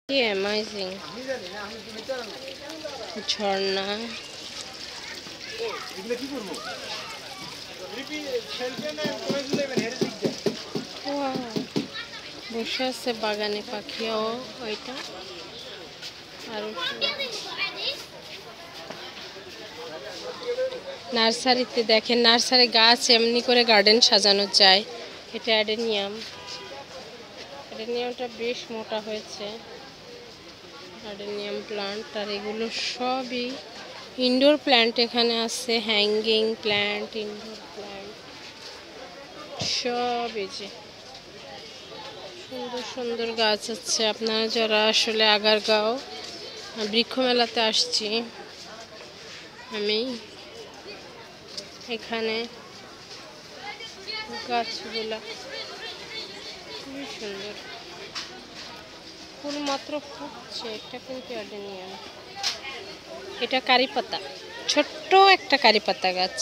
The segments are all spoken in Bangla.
কি অ্যামেজিং ঝর্ণা। ওয়াও, বসে আছে বাগানে পাখিও ওইটা। আরো নার্সারিতে দেখেন, নার্সারি গাছ এমনি করে গার্ডেন সাজানো যায়। এটা অ্যাডেনিয়াম, অ্যাডেনিয়ামটা বেশ মোটা হয়েছে। অ্যাডেনিয়াম প্লান্ট, আর এগুলো সবই ইনডোর প্ল্যান্ট। এখানে আছে হ্যাঙ্গিং প্ল্যান্ট, ইনডোর প্ল্যান্ট সব। এই যে সুন্দর সুন্দর গাছ আছে। আপনারা যারা আসলে আগারগাঁও বৃক্ষ মেলাতে আসছি আমি, এখানে গাছগুলা খুবই সুন্দর, ফুল মাত্র ফুটছে। এটা কিন্তু অ্যাডেনিয়াম, এটা কারি পাতা, ছোট্ট একটা কারি পাতা গাছ।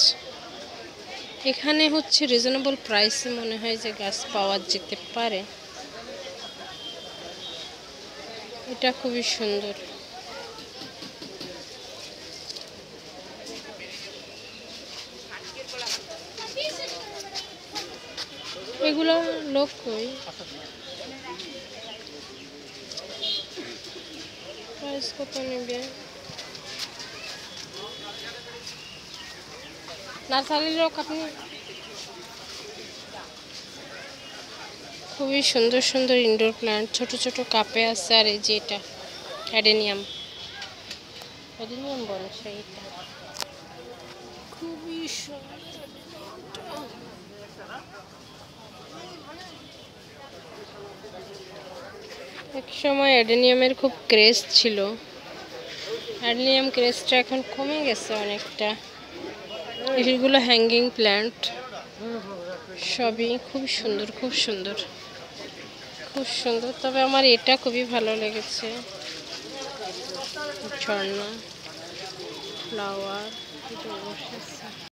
এখানে হচ্ছে রিজনেবল প্রাইসে মনে হয় যে গাছ পাওয়া যেতে পারে। এটা খুবই সুন্দর। এগুলো লোক কই, প্রাইস কত নেবে? নার্সারির লোক আপনি? খুবই সুন্দর সুন্দর ইনডোর প্ল্যান্ট ছোট ছোট কাপে আছে। আর এই যে এটা অ্যাডেনিয়াম, অ্যাডেনিয়াম বলে সেইটা, খুবই সুন্দর। এক সময় অ্যাডেনিয়ামের খুব ক্রেজ ছিল, অ্যাডেনিয়াম ক্রেজটা এখন কমে গেছে অনেকটা। এগুলো হ্যাঙ্গিং প্ল্যান্ট, সবই খুব সুন্দর, খুব সুন্দর, খুব সুন্দর। তবে আমার এটা খুবই ভালো লেগেছে, ঝর্ণা ফ্লাওয়ার।